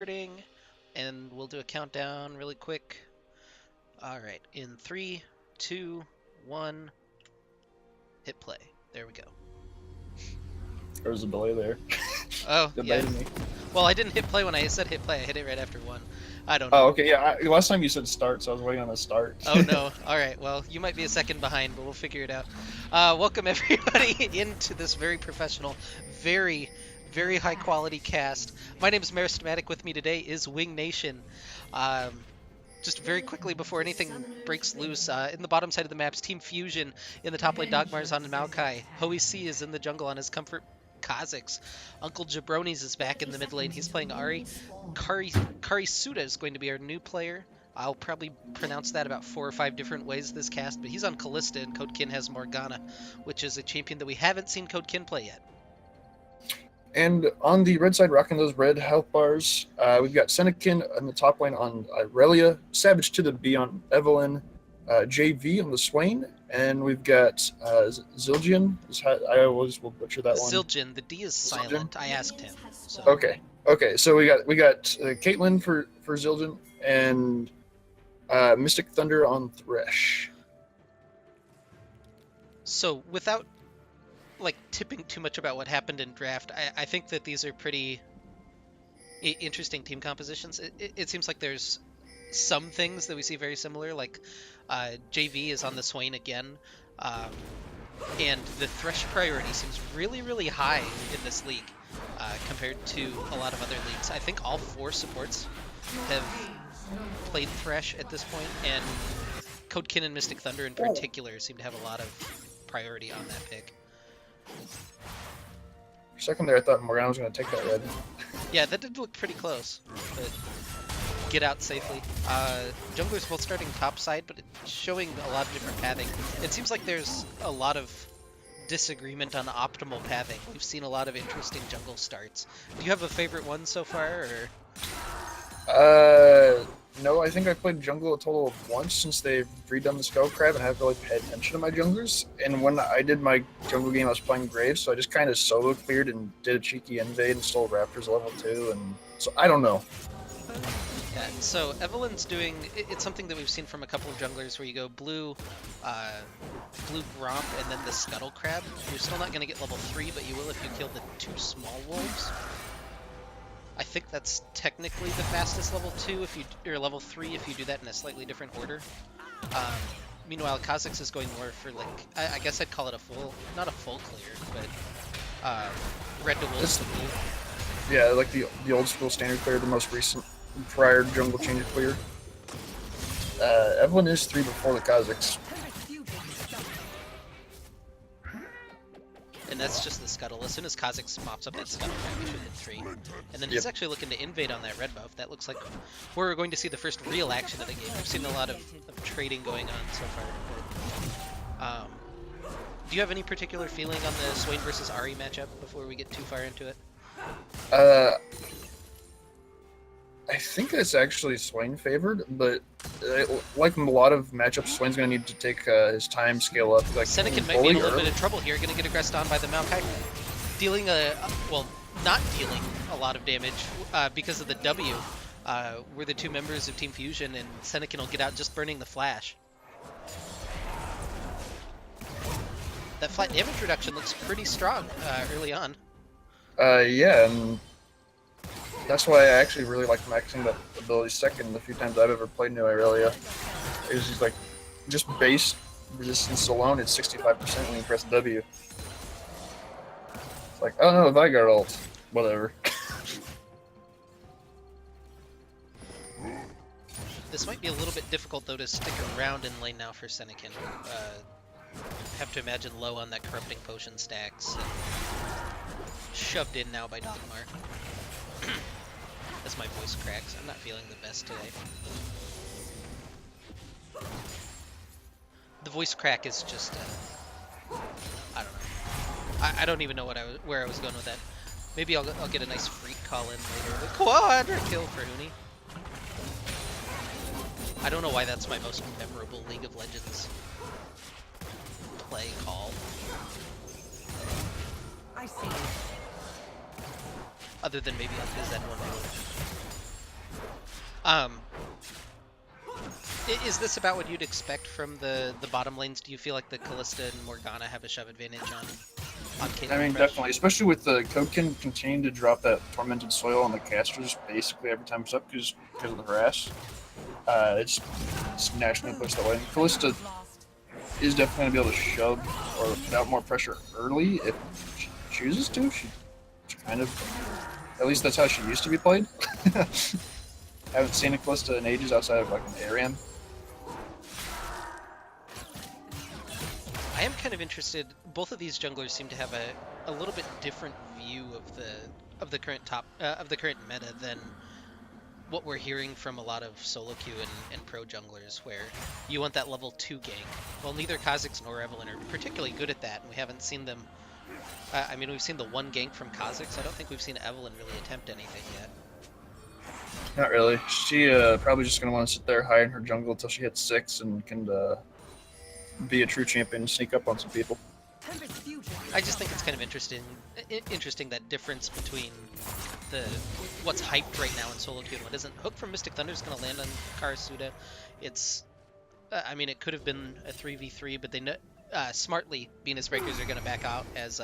Recording, and we'll do a countdown really quick. All right, in three, two, one, hit play. There we go. There was a delay there. Oh, yeah. Delayed me. Well, I didn't hit play when I said hit play. I hit it right after one. I don't know. Oh, okay. Yeah. Last time you said start, so I was waiting on a start. Oh no. All right. Well, you might be a second behind, but we'll figure it out. Welcome everybody into this very professional, very, very high quality cast. My name is Meristematic. With me today is Wing Nation. Um, just very quickly before anything breaks loose, in the bottom side of the map's Team Fusion. In the top lane, Dogmar's on Maokai. Hoey C is in the jungle on his Comfort Kazakhs. Uncle Jabronis is back in the mid lane. He's playing Ari. Kari Suda is going to be our new player. I'll probably pronounce that about 4 or 5 different ways this cast, but he's on Callista and Codekin has Morgana, which is a champion that we haven't seen Codekin play yet. And on the red side, rocking those red health bars, we've got Senekin on the top lane on Irelia, Savage to the B on Evelyn, JV on the Swain, and we've got Zildjian. I always will butcher that one. Zildjian, the D is silent. I asked him. So. Okay. So we got Caitlyn for Zildjian and Mystic Thunder on Thresh. So without tipping too much about what happened in draft, I think that these are pretty interesting team compositions. It seems like there's some things that we see very similar, like JV is on the Swain again, and the Thresh priority seems really, really high in this league compared to a lot of other leagues. I think all 4 supports have played Thresh at this point, and Codekin and Mystic Thunder in particular seem to have a lot of priority on that pick. For a second there, I thought Morgana was going to take that red. Yeah, that did look pretty close, but get out safely. Junglers both starting top side, but it's showing a lot of different pathing. It seems like there's a lot of disagreement on optimal pathing. We've seen a lot of interesting jungle starts. Do you have a favorite one so far, or? No, I think I played jungle a total of once since they've redone the Skull Crab and haven't really paid attention to my junglers. And when I did my jungle game, I was playing Graves, so I just kind of solo cleared and did a cheeky invade and stole Raptors level 2, and so I don't know. Yeah, so Evelyn's doing, it's something that we've seen from a couple of junglers where you go blue Gromp and then the Scuttle Crab. You're still not going to get level 3, but you will if you kill the 2 small wolves. I think that's technically the fastest level 2 or level 3 if you do that in a slightly different order. Meanwhile, Kazakhs is going more for I guess I'd call it a full, not a full clear, but red to wolves to blue. Yeah, like the old school standard clear, the most recent prior jungle change clear. Evelyn is 3 before the Kazakhs. And that's just the Scuttle. As soon as Kazakhs mops up that Scuttle, we should hit 3. And then he's actually looking to invade on that red buff. That looks like we're going to see the first real action of the game. We've seen a lot of trading going on so far. Do you have any particular feeling on the Swain versus Ari matchup before we get too far into it? I think it's actually Swain favored, but like a lot of matchups, Swain's going to need to take his time scale up. Like Senekin might be in a little bit of trouble here, going to get aggressed on by the Maokai. Dealing not dealing a lot of damage because of the W. We're the 2 members of Team Fusion, and Senekin will get out just burning the flash. That flat damage reduction looks pretty strong early on. Yeah, and that's why I actually really like maxing that ability second the few times I've ever played New Irelia. It's just like, just base resistance alone, it's 65% when you press W. It's like, oh no, Vigor ult. Whatever. This might be a little bit difficult though to stick around in lane now for Senekin. Have to imagine low on that corrupting potion stacks. And shoved in now by Dogmar. As my voice cracks, I'm not feeling the best today. The voice crack is just, I don't know. I don't even know where I was going with that. Maybe I'll get a nice freak call in later. The quadra kill for Huni. I don't know why that's my most memorable League of Legends play call. I see. Other than maybe like the Z1 move. Um, is this about what you'd expect from the bottom lanes? Do you feel like the Callista and Morgana have a shove advantage on Caitlyn? I mean, Fresh? definitely, especially with the Koken continuing to drop that Tormented Soil on the casters basically every time it's up because of the harass. It's naturally pushed that way. And Callista is definitely going to be able to shove or put out more pressure early if she chooses to. She kind of, at least that's how she used to be played. Haven't seen a Callista in ages outside of like an ARAM. I am kind of interested. Both of these junglers seem to have a little bit different view of the current current meta than what we're hearing from a lot of solo queue and pro junglers, where you want that level 2 gank. Well, neither Kha'Zix nor Evelynn are particularly good at that, and we haven't seen them. I mean, we've seen the one gank from Kha'Zix. I don't think we've seen Evelynn really attempt anything yet. Not really. She probably just going to want to sit there, hide in her jungle until she hits 6 and can be a true champion and sneak up on some people. I just think it's kind of interesting that difference between what's hyped right now in solo queue and what isn't. Hook from Mystic Thunder is going to land on Karasuda. It's, I mean, it could have been a 3v3, but they smartly Benis Breakers are going to back out as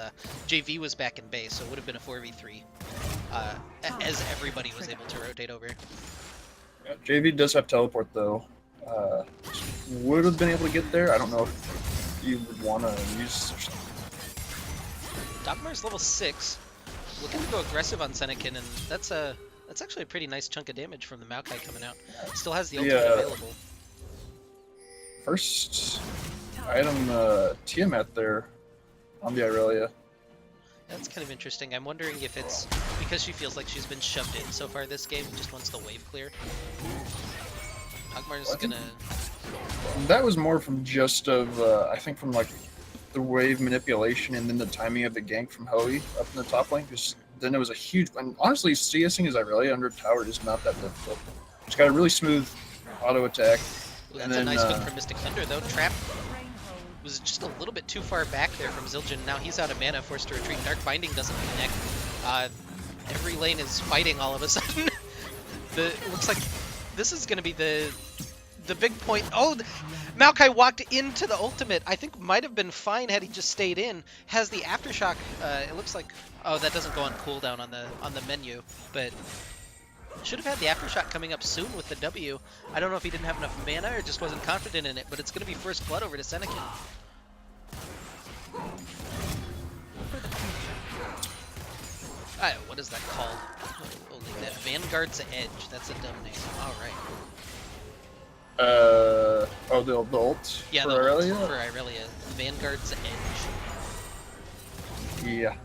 JV was back in base, so it would have been a 4v3 as everybody was able to rotate over. Yeah, JV does have teleport though. Would have been able to get there. I don't know if you would want to use. Dogmar's level 6, looking to go aggressive on Senekin, and that's actually a pretty nice chunk of damage from the Maokai coming out. Still has the ultimate available. First item Tiamat there on the Irelia. That's kind of interesting. I'm wondering if it's because she feels like she's been shoved in so far this game, just wants the wave clear. Dogmar's gonna... That was more from just I think from like the wave manipulation and then the timing of the gank from Hoey up in the top lane, because then there was a huge... And honestly, CSing his Irelia under tower is not that difficult. It's got a really smooth auto attack. Ooh, that's a nice one from Mystic Thunder though. Trap was just a little bit too far back there from Zildjian. Now he's out of mana, forced to retreat. Dark Binding doesn't connect. Every lane is fighting all of a sudden. It looks like this is going to be the big point. Oh, Maokai walked into the ultimate. I think might have been fine had he just stayed in. Has the Aftershock. It looks like... Oh, that doesn't go on cooldown on the menu, but... Should have had the Aftershock coming up soon with the W. I don't know if he didn't have enough mana or just wasn't confident in it, but it's going to be first blood over to Senekin. What is that called? Holy, that Vanguard's Edge. That's a dumb name. All right. Oh, the ult? Yeah, for the ult Irelia? for Irelia. Vanguard's Edge. Yeah.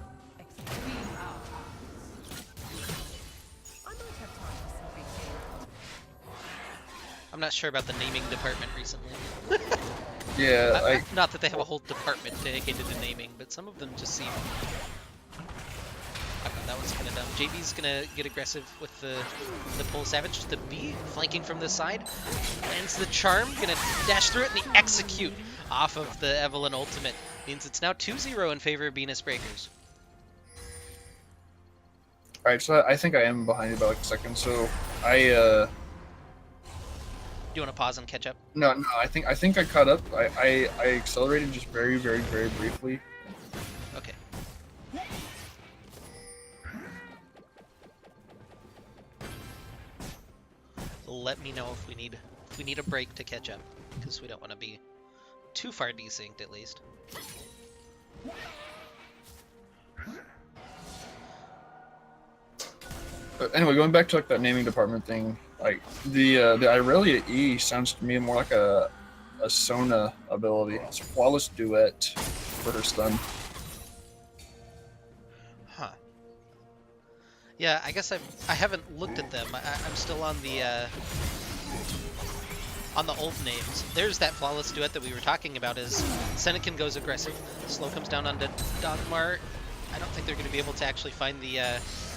I'm not sure about the naming department recently. Yeah, Not that they have a whole department dedicated to naming, but some of them just seem... That one's kind of dumb. JB's gonna get aggressive with the pull Savage. The B flanking from this side. Lands the charm, gonna dash through it, and the execute off of the Evelynn ultimate. Means it's now 2-0 in favor of Benis Breakers. Alright, so I think I am behind you by like a second, so Do you want to pause and catch up? No, I think I caught up. I accelerated just very, very, very briefly. Okay. Let me know if we need a break to catch up, because we don't want to be too far desynced at least. But anyway, going back to like that naming department thing, like the Irelia E sounds to me more like a Sona ability. It's a flawless duet for her stun. Huh. Yeah, I guess I haven't looked at them. I'm still on the old names. There's that flawless duet that we were talking about. As Senekin goes aggressive, slow comes down onto Dogmar. I don't think they're going to be able to actually find the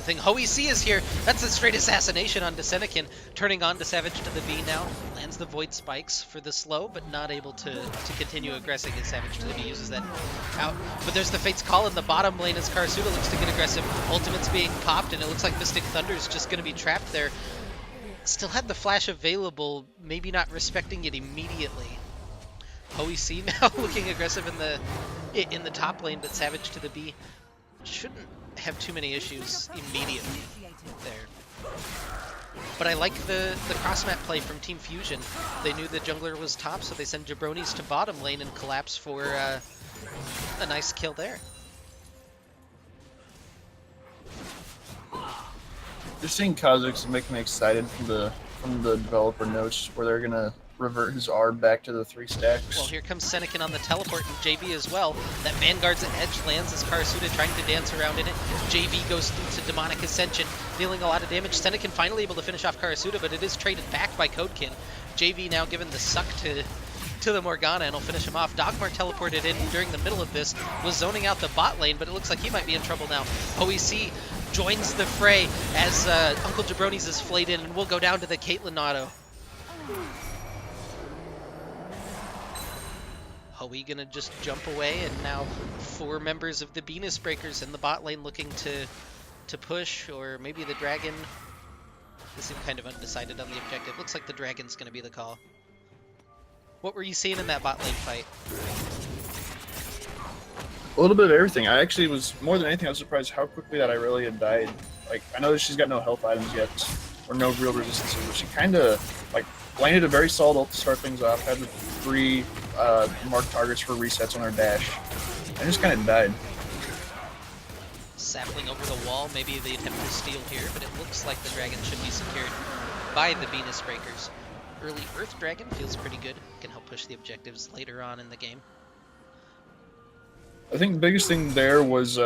thing. Hoey C is here. That's a straight assassination onto Senekin. Turning on to Savage to the B now. Lands the Void Spikes for the slow, but not able to continue aggressing as Savage to the B uses that out. But there's the Fate's Call in the bottom lane as Karasuda looks to get aggressive. Ultimate's being popped, and it looks like Mystic Thunder is just going to be trapped there. Still had the flash available, maybe not respecting it immediately. OEC now looking aggressive in the top lane, but Savage to the B shouldn't have too many issues immediately there. But I like the cross-map play from Team Fusion. They knew the jungler was top, so they send Jabronis to bottom lane and collapse for a nice kill there. Just seeing Kha'Zix make me excited from the developer notes where they're gonna revert his R back to the 3 stacks. Well, here comes Senekin on the teleport and JV as well. That Vanguard's edge lands as Karasuda trying to dance around in it. JV goes through to Demonic Ascension, dealing a lot of damage. Senekin finally able to finish off Karasuda, but it is traded back by Codekin. JV now given the suck to the Morgana, and will finish him off. Dogmar teleported in during the middle of this, was zoning out the bot lane, but it looks like he might be in trouble now. OEC joins the fray as Uncle Jabronis is flayed in, and we'll go down to the Caitlyn auto. Hoey gonna just jump away, and now 4 members of the Benis Breakers in the bot lane looking to push, or maybe the Dragon. They seem kind of undecided on the objective. Looks like the Dragon's gonna be the call. What were you seeing in that bot lane fight? A little bit of everything. I actually was, more than anything, I was surprised how quickly that Irelia died. Like, I know that she's got no health items yet, or no real resistances, but she kind of, like, landed a very solid ult to start things off, had the 3 marked targets for resets on her dash, and just kind of died. Sapling over the wall, maybe the attempt to steal here, but it looks like the Dragon should be secured by the Benis Breakers. Early Earth Dragon feels pretty good, can help push the objectives later on in the game. I think the biggest thing there was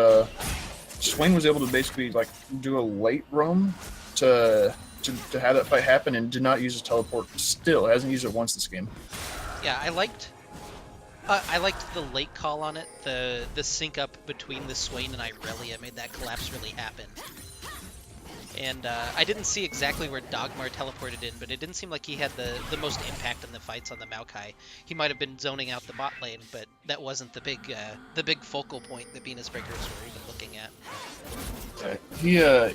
Swain was able to basically like do a late roam to have that fight happen, and did not use his teleport. Still hasn't used it once this game. Yeah, I liked the late call on it. The sync up between the Swain and Irelia made that collapse really happen. And I didn't see exactly where Dogmar teleported in, but it didn't seem like he had the most impact in the fights on the Maokai. He might have been zoning out the bot lane, but that wasn't the big focal point that Benis Breakers were even looking at.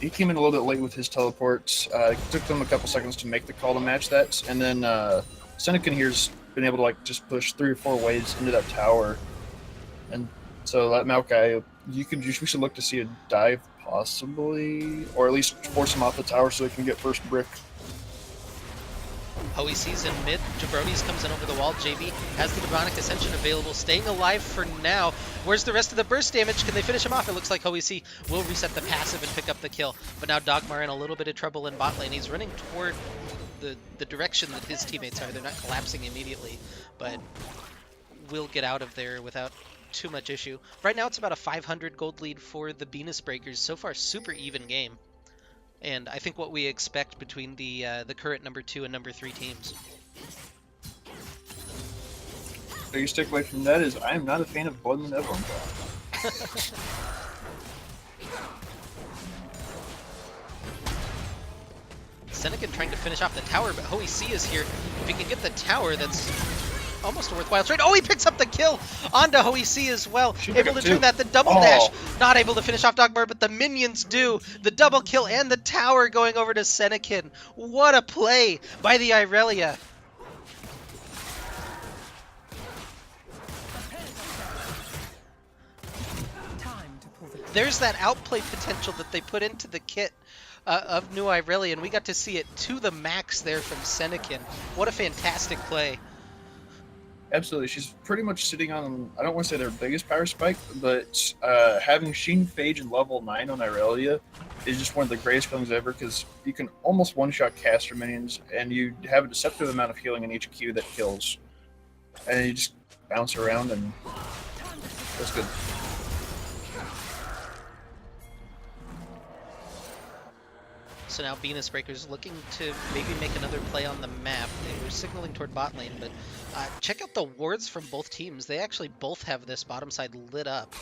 He came in a little bit late with his teleports. It took them a couple seconds to make the call to match that, and then Senekin here's been able to like just push 3 or 4 waves into that tower, and so that Maokai, we should look to see a dive possibly, or at least force him off the tower so he can get first brick. OEC's in mid, Jabronis comes in over the wall, JV has the Demonic Ascension available, staying alive for now. Where's the rest of the burst damage? Can they finish him off? It looks like OEC will reset the passive and pick up the kill, but now Dogmar in a little bit of trouble in bot lane. He's running toward the direction that his teammates are. They're not collapsing immediately, but will get out of there without too much issue. Right now it's about a 500 gold lead for the Benis Breakers. So far, super even game. And I think what we expect between the current number 2 and number 3 teams. So you stick away from that is I am not a fan of Blood and Evelyn. Senekin trying to finish off the tower, but OEC is here. If he can get the tower, that's almost a worthwhile trade. Oh, he picks up the kill onto OEC as well. Able to turn that, the double dash. Not able to finish off Dogmar, but the minions do. The double kill and the tower going over to Senekin. What a play by the Irelia. There's that outplay potential that they put into the kit of New Irelia, and we got to see it to the max there from Senekin. What a fantastic play. Absolutely. She's pretty much sitting on, I don't want to say their biggest power spike, but having Sheen Phage and level 9 on Irelia is just one of the greatest feelings ever, because you can almost one-shot caster minions, and you have a deceptive amount of healing in each Q that kills. And you just bounce around, and that's good. So now Benis Breakers looking to maybe make another play on the map. They were signaling toward bot lane, but check out the wards from both teams. They actually both have this bottom side lit up.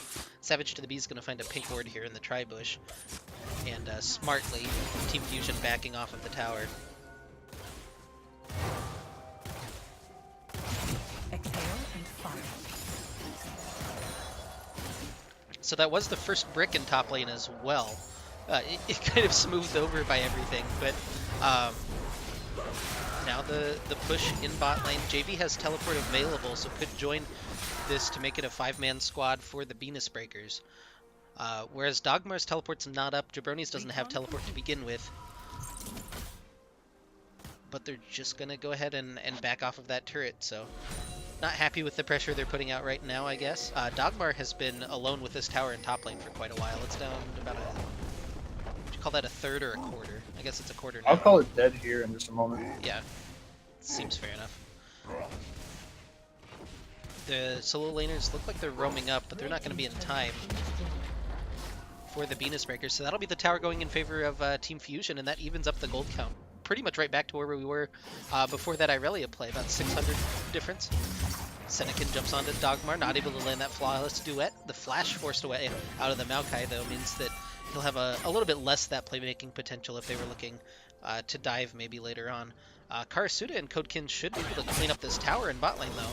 Savage to the B is going to find a pink ward here in the tri-bush. And smartly, Team Fusion backing off of the tower. Exhale and fire. So that was the first brick in top lane as well. It kind of smoothed over by everything, but Now the push in bot lane. JV has teleport available, so could join this to make it a 5-man squad for the Benis Breakers. Whereas Dogmar's teleport's not up, Jabroni's doesn't have teleport to begin with. But they're just going to go ahead and back off of that turret, so not happy with the pressure they're putting out right now, I guess. Dogmar has been alone with this tower in top lane for quite a while. It's down about a... Would you call that a third or a quarter? I guess it's a quarter now. I'll call it dead here in just a moment. Yeah, seems fair enough. The solo laners look like they're roaming up, but they're not going to be in time for the Benis Breakers. So that'll be the tower going in favor of Team Fusion, and that evens up the gold count pretty much right back to where we were before that Irelia play, about 600 difference. Senekin jumps onto Dogmar, not able to land that flawless duet. The flash forced away out of the Maokai, though, means that he'll have a little bit less of that playmaking potential if they were looking to dive maybe later on. Karasuda and Codekin should be able to clean up this tower in bot lane, though.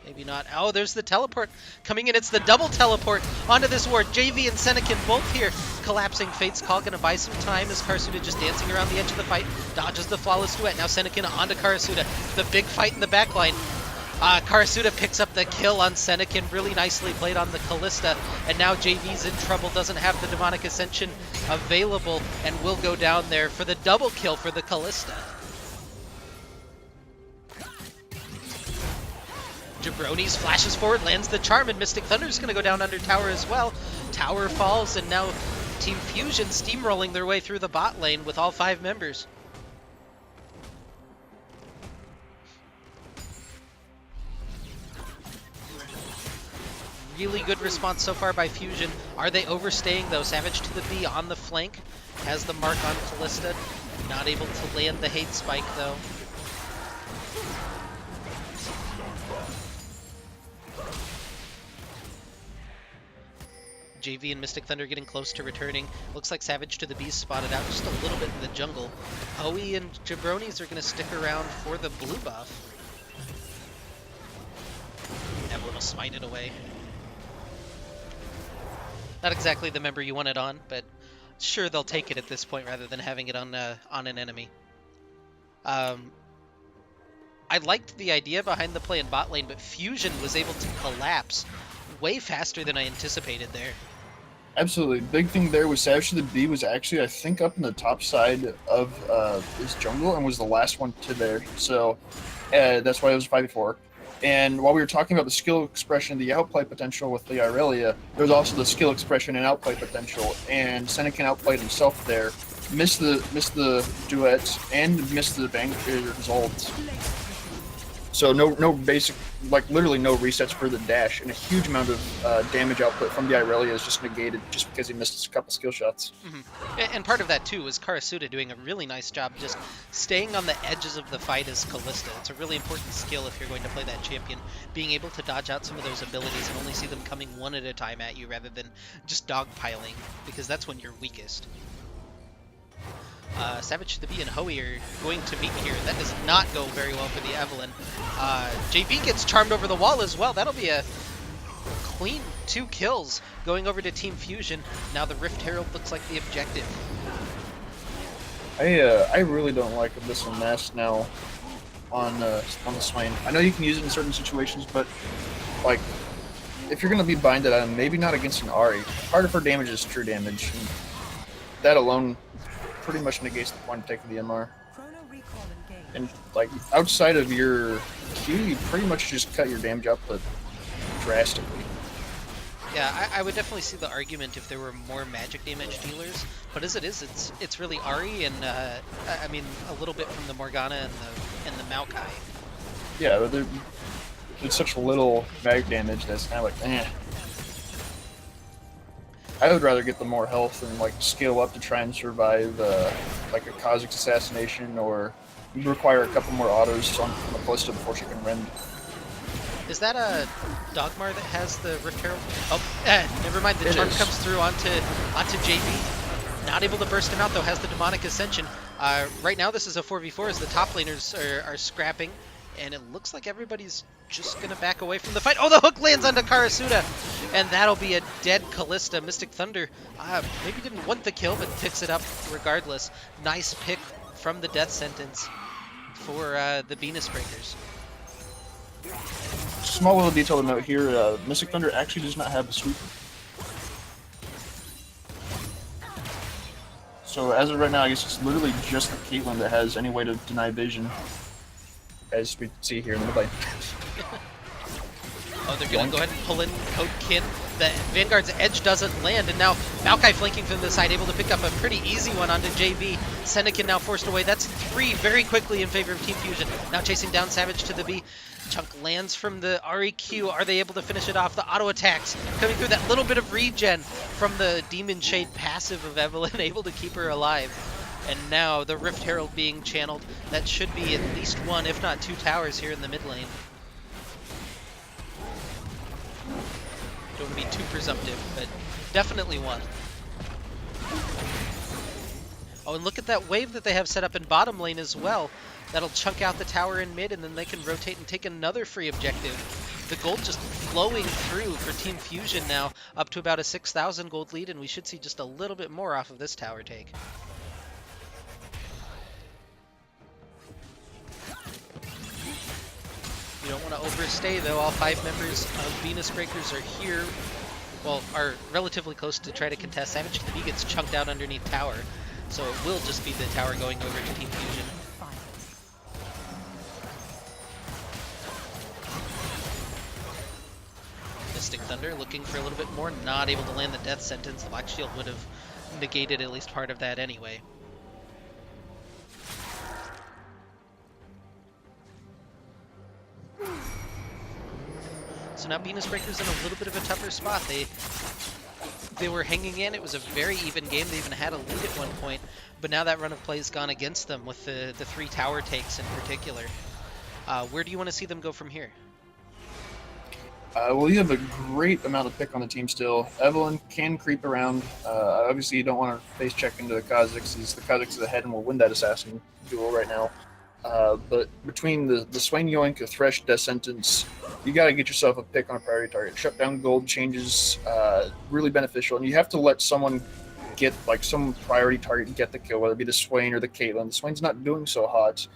Maybe not. Oh, there's the teleport coming in. It's the double teleport onto this ward. JV and Senekin both here collapsing. Fate's Call gonna buy some time as Karasuda just dancing around the edge of the fight. Dodges the flawless duet. Now Senekin onto Karasuda. The big fight in the backline. Karasuda picks up the kill on Senekin. Really nicely played on the Callista. And now JV's in trouble. Doesn't have the Demonic Ascension available and will go down there for the double kill for the Callista. Jabroni's flashes forward, lands the charm, and Mystic Thunder's going to go down under tower as well. Tower falls, and now Team Fusion steamrolling their way through the bot lane with all 5 members. Really good response so far by Fusion. Are they overstaying, though? Savage to the B on the flank. Has the mark on Callista. Not able to land the hate spike, though. JV and Mystic Thunder getting close to returning. Looks like Savage to the Beast spotted out just a little bit in the jungle. Hoey and Jabronis are going to stick around for the blue buff. Evelyn will smite it away. Not exactly the member you want it on, but sure they'll take it at this point rather than having it on an enemy. I liked the idea behind the play in bot lane, but Fusion was able to collapse way faster than I anticipated there. Absolutely. Big thing there was Savage to the B was actually, I think, up in the top side of his jungle and was the last one to there. So that's why it was 5v4. And while we were talking about the skill expression, the outplay potential with the Irelia, there was also the skill expression and outplay potential. And Senekin outplayed himself there, missed the duets, and missed the Vanguard's ult. So no basic, like literally no resets for the dash, and a huge amount of damage output from the Irelia is just negated just because he missed a couple skill shots. Mm-hmm. And part of that too was Karasuda doing a really nice job just staying on the edges of the fight as Callista. It's a really important skill if you're going to play that champion, being able to dodge out some of those abilities and only see them coming one at a time at you rather than just dogpiling, because that's when you're weakest. Savage to the B and Hoey are going to meet here. That does not go very well for the Evelyn. JV gets charmed over the wall as well. That'll be a clean 2 kills going over to Team Fusion. Now the Rift Herald looks like the objective. I really don't like Abyssal Nest now on the Swain. I know you can use it in certain situations, but like if you're going to be binded on, maybe not against an Ahri. Part of her damage is true damage. And that alone pretty much negates the point of taking the MR. And like outside of your Q, you pretty much just cut your damage output drastically. Yeah, I would definitely see the argument if there were more magic damage dealers, but as it is, it's really Ahri and I mean a little bit from the Morgana and the Maokai. Yeah, but there's such little mag damage that's kind of like eh. I would rather get the more health and like scale up to try and survive like a Kha'Zix assassination, or require a couple more autos on the Callista before she can rend. Is that a Dogmar that has the Rift Herald? Oh, never mind. The charm comes through onto JV. Not able to burst him out though. Has the Demonic Ascension. Right now this is a 4v4 as the top laners are scrapping, and it looks like everybody's just gonna back away from the fight. Oh, the hook lands onto Karasuda, and that'll be a dead Callista. Mystic Thunder maybe didn't want the kill, but picks it up regardless. Nice pick from the death sentence for the Benis Breakers. Small little detail to note here, Mystic Thunder actually does not have a sweeper. So as of right now, I guess it's literally just the Caitlyn that has any way to deny vision, as we see here in the mid lane. Oh, they're going to go ahead and pull in Code Kin. The Vanguard's edge doesn't land, and now Maokai flanking from the side, able to pick up a pretty easy one onto JV. Senekin now forced away. That's 3 very quickly in favor of Team Fusion. Now chasing down Savage to the B. Chunk lands from the REQ. Are they able to finish it off? The auto attacks coming through. That little bit of regen from the Demon Shade passive of Evelyn, able to keep her alive. And now the Rift Herald being channeled. That should be at least 1, if not 2 towers here in the mid lane. Don't want to be too presumptive, but definitely 1. Oh, and look at that wave that they have set up in bottom lane as well. That'll chunk out the tower in mid, and then they can rotate and take another free objective. The gold just flowing through for Team Fusion now, up to about a 6,000 gold lead, and we should see just a little bit more off of this tower take. You don't want to overstay, though. All 5 members of Benis Breakers are here. Well, are relatively close to try to contest. Savage to the B gets chunked out underneath tower, so it will just be the tower going over to Team Fusion. Mystic Thunder looking for a little bit more, not able to land the death sentence. The Black Shield would have negated at least part of that anyway. So now Benis Breakers in a little bit of a tougher spot. They were hanging in. It was a very even game. They even had a lead at one point, but now that run of play has gone against them with the 3 tower takes in particular. Where do you want to see them go from here? Well, you have a great amount of pick on the team still. Evelyn can creep around. Obviously, you don't want to face check into the Kha'Zix, as the Kha'Zix is ahead and will win that assassin duel right now. But between the Swain Yoink, the Thresh, Death Sentence, you got to get yourself a pick on a priority target. Shut down gold changes, really beneficial. And you have to let someone get, like, some priority target and get the kill, whether it be the Swain or the Caitlyn. The Swain's not doing so hot.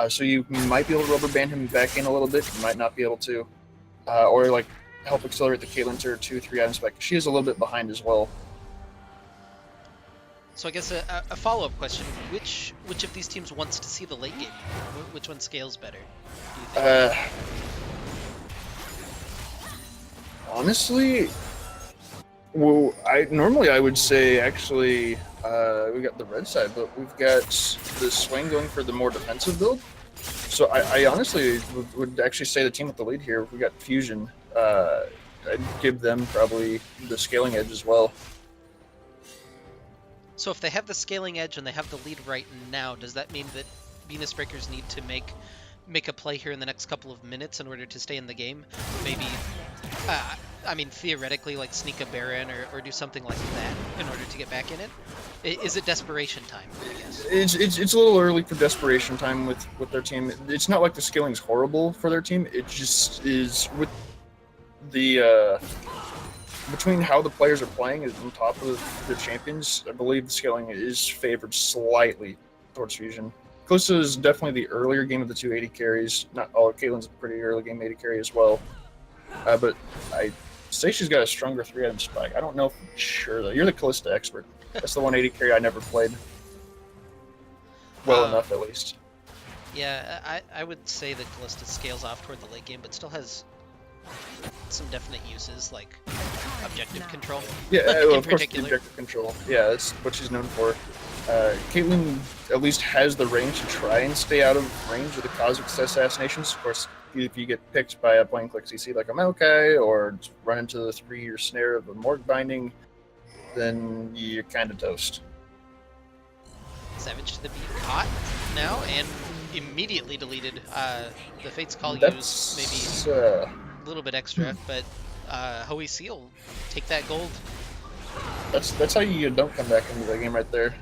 So you might be able to rubber band him back in a little bit. You might not be able to. Or, like, help accelerate the Caitlyn to her 2-3 items back. She is a little bit behind as well. So I guess a follow-up question: which of these teams wants to see the late game? Which one scales better, do you think? Honestly, well, I would say actually we got the red side, but we've got the Swain going for the more defensive build. So I honestly would actually say the team with the lead here, we got Fusion. I'd give them probably the scaling edge as well. So if they have the scaling edge and they have the lead right now, does that mean that Benis Breakers need to make a play here in the next couple of minutes in order to stay in the game? Maybe, I mean, theoretically, like sneak a Baron or do something like that in order to get back in it? Is it desperation time, I guess? It's a little early for desperation time with their team. It's not like the scaling's horrible for their team. It just is with the between how the players are playing on top of the champions. I believe the scaling is favored slightly towards Fusion. Kalista is definitely the earlier game of the 280 carries. Not all. Caitlyn's a pretty early game 80 carry as well. But I say she's got a stronger 3-item spike. I don't know for sure though. You're the Kalista expert. That's the 180 carry I never played well enough, at least. Yeah, I would say that Kalista scales off toward the late game, but still has some definite uses, like objective control. Yeah, well, in of course, particular. objective control. Yeah, that's what she's known for. Caitlyn at least has the range to try and stay out of range of the Kha'Zix assassinations. Of course, if you get picked by a point click CC like a Maokai, or run into the 3-year snare of a Morg Binding, then you're kind of toast. Savage to the beat caught now and immediately deleted. The Fate's Call That's used maybe a little bit extra, but Hoey Seal take that gold. That's how you don't come back into the game right there.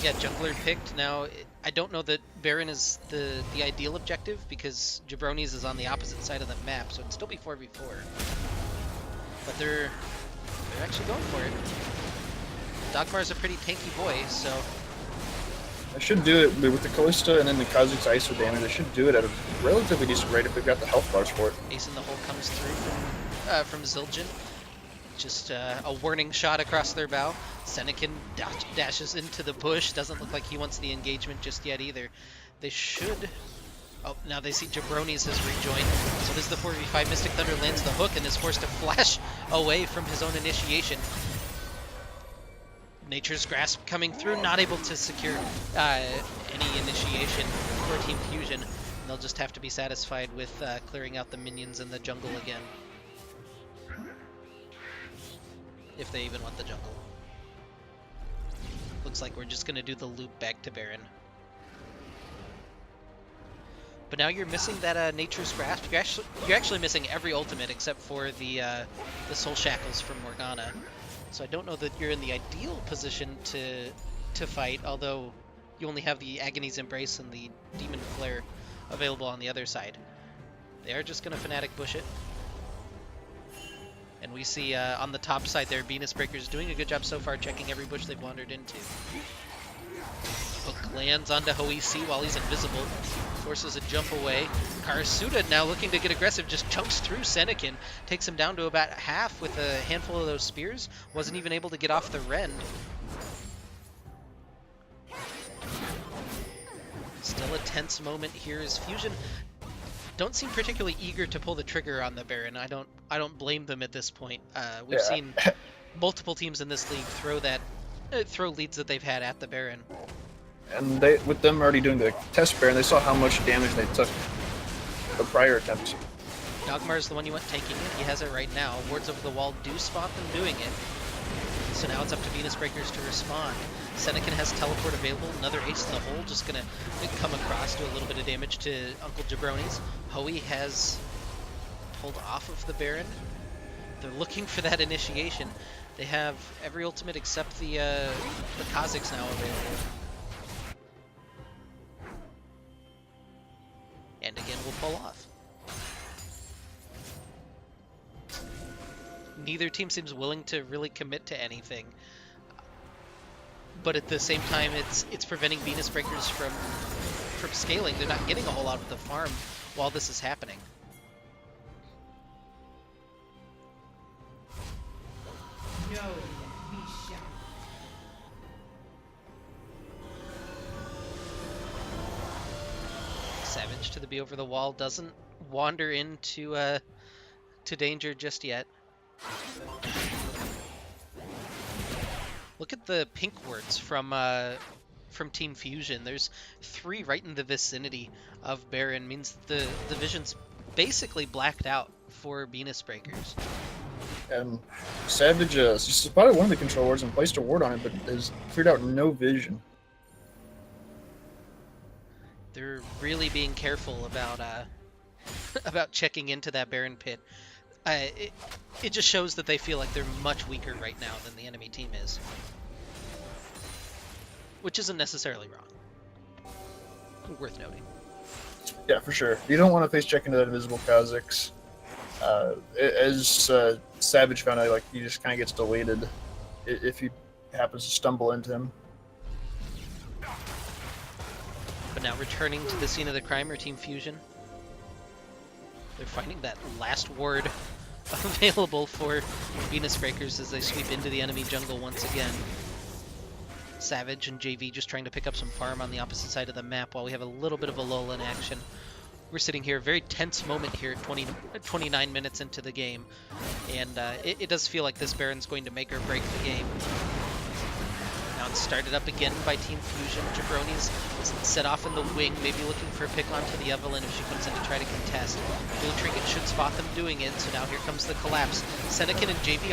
Yeah, jungler picked. Now, I don't know that Baron is the ideal objective because Jabroni's is on the opposite side of the map, so it'd still be 4v4. But they're actually going for it. Dogmar's a pretty tanky boy, so... I should do it with the Callista and then the Kha'Zix ISO damage. I should do it at a relatively decent rate if they've got the health bars for it. Ace in the hole comes through from Zildjian. Just a warning shot across their bow. Senekin dashes into the bush. Doesn't look like he wants the engagement just yet either. They should... Oh, now they see Jabronis has rejoined. So this is the 4v5. Mystic Thunder lands the hook and is forced to flash away from his own initiation. Nature's Grasp coming through, not able to secure any initiation for Team Fusion. And they'll just have to be satisfied with clearing out the minions in the jungle again. If they even want the jungle. Looks like we're just going to do the loop back to Baron. But now you're missing that Nature's Grasp. You're actually missing every ultimate except for the Soul Shackles from Morgana. So I don't know that you're in the ideal position to fight, although you only have the Agony's Embrace and the Demon Flare available on the other side. They are just going to Fnatic push it. And we see on the top side there, Benis Breaker's doing a good job so far checking every bush they've wandered into. Hook lands onto Hoisi while he's invisible. Forces a jump away. Karasuda now looking to get aggressive, just chunks through Senekin. Takes him down to about half with a handful of those spears. Wasn't even able to get off the Rend. Still a tense moment here as Fusion don't seem particularly eager to pull the trigger on the Baron. I don't blame them at this point. We've seen multiple teams in this league throw leads that they've had at the Baron. And with them already doing the test Baron, they saw how much damage they took the prior attempts. Dogmar's the one you want taking it. He has it right now. Wards over the wall do spot them doing it. So now it's up to Benis Breakers to respond. Senekin has teleport available. Another ace in the hole, just gonna come across, do a little bit of damage to Uncle Jabronis. Hoey has pulled off of the Baron. They're looking for that initiation. They have every ultimate except the Kha'Zix now available. And again, we'll pull off. Neither team seems willing to really commit to anything. But at the same time, it's preventing Benis Breakers from scaling. They're not getting a whole lot of the farm while this is happening. No, we shall. Savage to the B over the wall doesn't wander into to danger just yet. Look at the pink words from Team Fusion. There's 3 right in the vicinity of Baron. Means the vision's basically blacked out for Benis Breakers. And Savage spotted one of the control wards and placed a ward on it, but has cleared out no vision. They're really being careful about about checking into that Baron pit. It just shows that they feel like they're much weaker right now than the enemy team is. Which isn't necessarily wrong. Worth noting. Yeah, for sure. You don't want to face check into that invisible Kha'Zix. As Savage found out, like, he just kind of gets deleted if he happens to stumble into him. But now returning to the scene of the crime are Team Fusion. They're finding that last ward available for Benis Breakers as they sweep into the enemy jungle once again. Savage and JV just trying to pick up some farm on the opposite side of the map while we have a little bit of a lull in action. We're sitting here, a very tense moment here at 29 minutes into the game, and it does feel like this Baron's going to make or break the game. Now it's started up again by Team Fusion. Jabronis set off in the wing, maybe looking for a pick onto the Evelynn if she comes in to try to contest. Blue Trinket should spot them doing it, so now here comes the collapse. Senekin and JV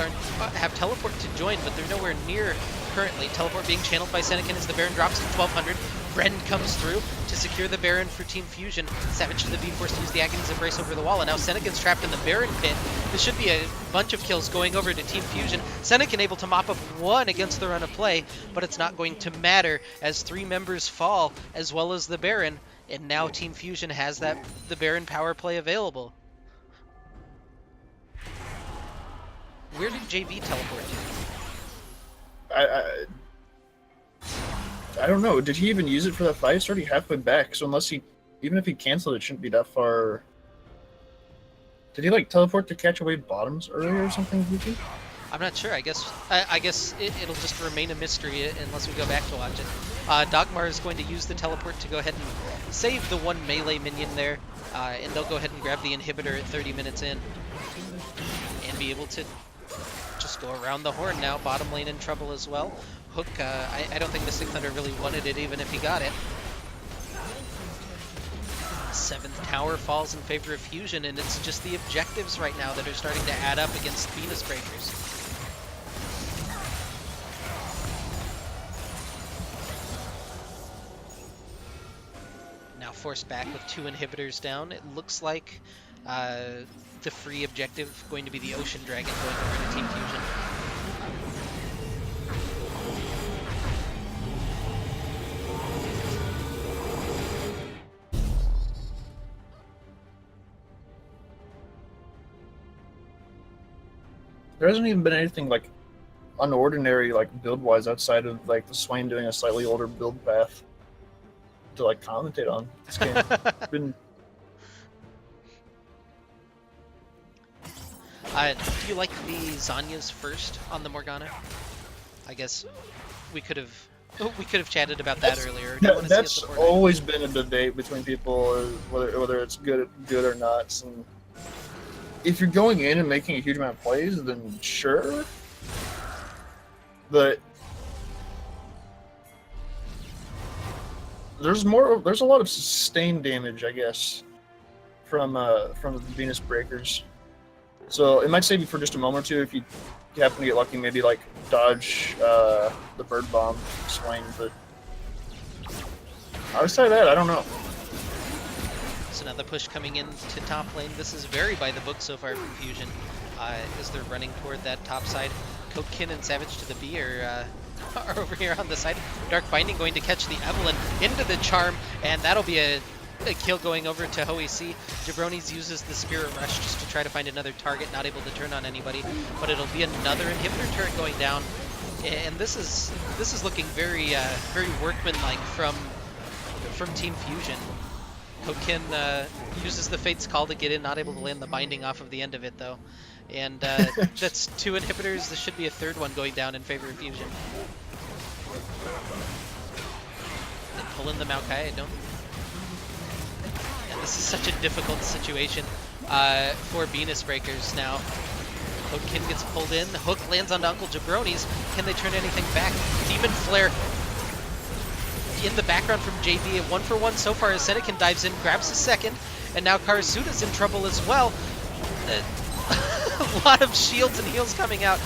have teleport to join, but they're nowhere near currently. Teleport being channeled by Senekin as the Baron drops to 1200. Rend comes through to secure the Baron for Team Fusion. Savage to the B, forced to use the Agony's Embrace over the wall, and now Senekin's trapped in the Baron pit. This should be a bunch of kills going over to Team Fusion. Senekin able to mop up 1 against the run of play, but it's not going to matter as 3 members fall, as well as the Baron, and now Team Fusion has the Baron power play available. Where did JV teleport to? I don't know. Did he even use it for that fight? It's already halfway back. So unless he, even if he canceled, it shouldn't be that far. Did he like teleport to catch away bottoms earlier or something? Goofy? I'm not sure. I guess it'll just remain a mystery unless we go back to watch it. Dogmar is going to use the teleport to go ahead and save the one melee minion there, and they'll go ahead and grab the inhibitor at 30 minutes in and be able to just go around the horn now. Bottom lane in trouble as well. Hook, I don't think Mystic Thunder really wanted it even if he got it. 7th tower falls in favor of Fusion, and it's just the objectives right now that are starting to add up against Benis Breakers. Now forced back with 2 inhibitors down. It looks like the free objective going to be the Ocean Dragon going over to Team Fusion. There hasn't even been anything like unordinary, like build-wise, outside of like the Swain doing a slightly older build path to like commentate on this game. It's been. Do you like the Zanya's first on the Morgana? I guess we could have chatted about that earlier. Do you wanna see a That's support always been a debate between people whether it's good or not. And if you're going in and making a huge amount of plays, then sure. But there's a lot of sustained damage, I guess, from the Venus Breakers. So it might save you for just a moment or two if you happen to get lucky, maybe like dodge the bird bomb swing. But outside of that, I don't know. So now the push coming in to top lane. This is very by the book so far from Fusion, as they're running toward that top side. Kokin and Savage to the B are over here on the side. Dark Binding going to catch the Evelyn into the charm, and that'll be a kill going over to Hoec. Jabronis uses the Spirit Rush just to try to find another target, not able to turn on anybody, but it'll be another inhibitor turret going down. And this is looking very very workmanlike from Team Fusion. Kokin uses the Fate's Call to get in, not able to land the binding off of the end of it though. And that's 2 inhibitors. This should be a 3rd one going down in favor of Fusion. And pull in the Maokai, I don't. And this is such a difficult situation for Venus Breakers now. Kokin gets pulled in. Hook lands onto Uncle Jabronis. Can they turn anything back? Demon Flare in the background from JV. 1-for-1 so far as Senekin dives in, grabs the 2nd, and now Karasuda's in trouble as well. A lot of shields and heals coming out,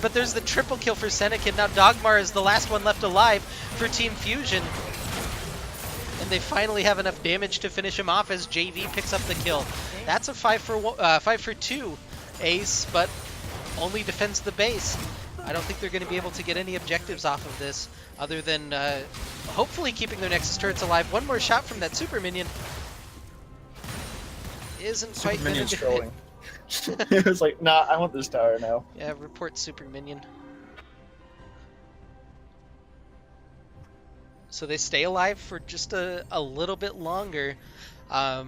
but there's the triple kill for Senekin. Now Dogmar is the last one left alive for Team Fusion, and they finally have enough damage to finish him off as JV picks up the kill. That's a 5-for-2 ace, but only defends the base. I don't think they're going to be able to get any objectives off of this, other than hopefully keeping their Nexus turrets alive. One more shot from that Super Minion isn't quite Super going Minion's to do trolling. It was like, nah, I want this tower now. Yeah, report Super Minion. So they stay alive for just a little bit longer. Yeah,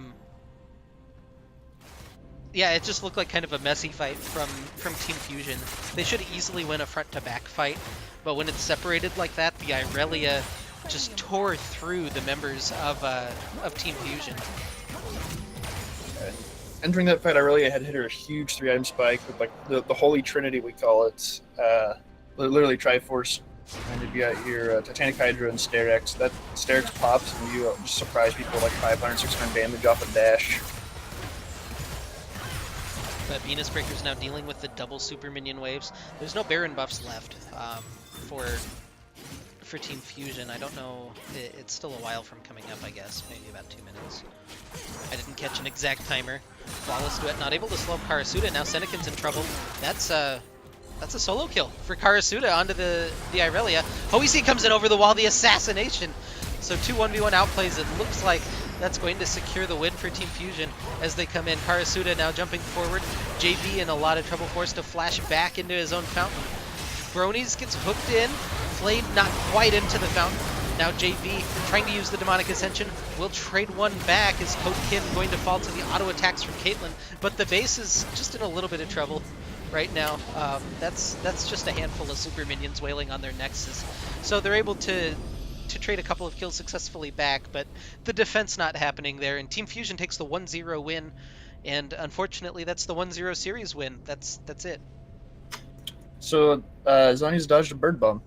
it just looked like kind of a messy fight from Team Fusion. They should easily win a front-to-back fight, but when it's separated like that, the Irelia just tore through the members of Team Fusion. Entering that fight, Irelia had hit her a huge 3-item spike with like the Holy Trinity, we call it. Literally Triforce. And if you got your Titanic Hydra and Sterex, that Sterex pops and you just surprise people like 500, 600 damage off a dash. But Venus Breaker's now dealing with the double Super Minion waves. There's no Baron buffs left for Team Fusion. I don't know. It's still a while from coming up, I guess. Maybe about 2 minutes. I didn't catch an exact timer. Flawless Duet not able to slow up Karasuda. Now Senekin's in trouble. That's a solo kill for Karasuda onto the Irelia. Hoec comes in over the wall, the assassination. So 2 1v1 outplays. It looks like that's going to secure the win for Team Fusion as they come in. Karasuda now jumping forward. JV in a lot of trouble, forced to flash back into his own fountain. Bronies gets hooked in. Flayed not quite into the fountain. Now JV trying to use the Demonic Ascension will trade one back. Is Codekin going to fall to the auto attacks from Caitlyn? But the base is just in a little bit of trouble right now. That's just a handful of super minions wailing on their Nexus. So they're able to trade a couple of kills successfully back, but the defense not happening there. And Team Fusion takes the 1-0 win. And unfortunately, that's the 1-0 series win. That's it. So Zani's dodged a bird bomb.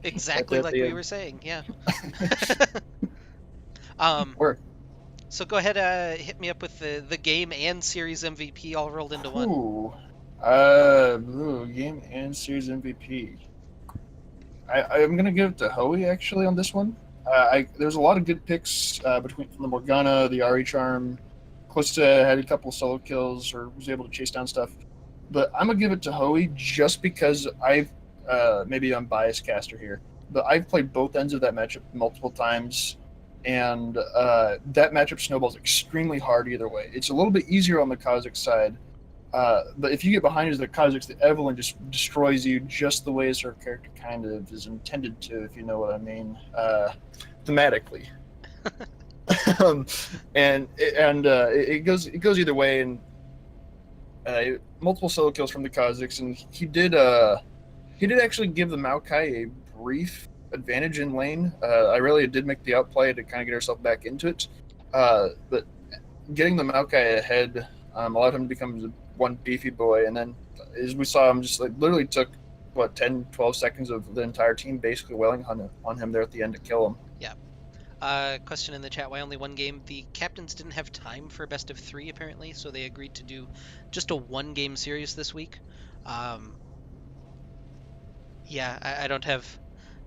Exactly like we were saying, yeah. Work. So go ahead, hit me up with the game and series MVP all rolled into one. Game and series MVP. I'm gonna give it to Hoey actually on this one. There's a lot of good picks between from the Morgana, the Ari Charm. Calista had a couple of solo kills or was able to chase down stuff. But I'm gonna give it to Hoey just because maybe I'm biased caster here, but I've played both ends of that matchup multiple times, and that matchup snowballs extremely hard either way. It's a little bit easier on the Kha'Zix side, but if you get behind as the Kha'Zix, the Evelyn just destroys you just the way as her character kind of is intended to, if you know what I mean, thematically. It goes either way, and multiple solo kills from the Kha'Zix, and he did actually give the Maokai a brief advantage in lane. Irelia did make the outplay to kind of get herself back into it, but getting the Maokai ahead allowed him to become one beefy boy, and then as we saw him just like literally took 10-12 seconds of the entire team basically wailing on him there at the end to kill him. Yeah. Question in the chat, why only one game? The captains didn't have time for best of 3 apparently, so they agreed to do just a 1-game series this week. Yeah, I don't have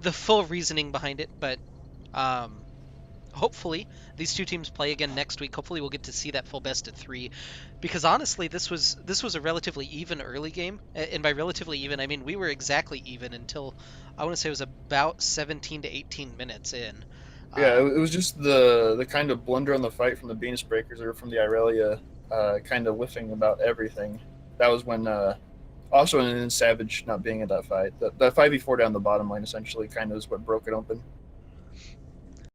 the full reasoning behind it, but hopefully these two teams play again next week. Hopefully we'll get to see that full best of 3, because honestly this was a relatively even early game, and by relatively even I mean we were exactly even until I want to say it was about 17 to 18 minutes in. Yeah, it was just the kind of blunder on the fight from the Benis breakers or from the Irelia kind of whiffing about everything. That was when also in Savage not being in that fight. That 5v4 down the bottom lane essentially kind of is what broke it open.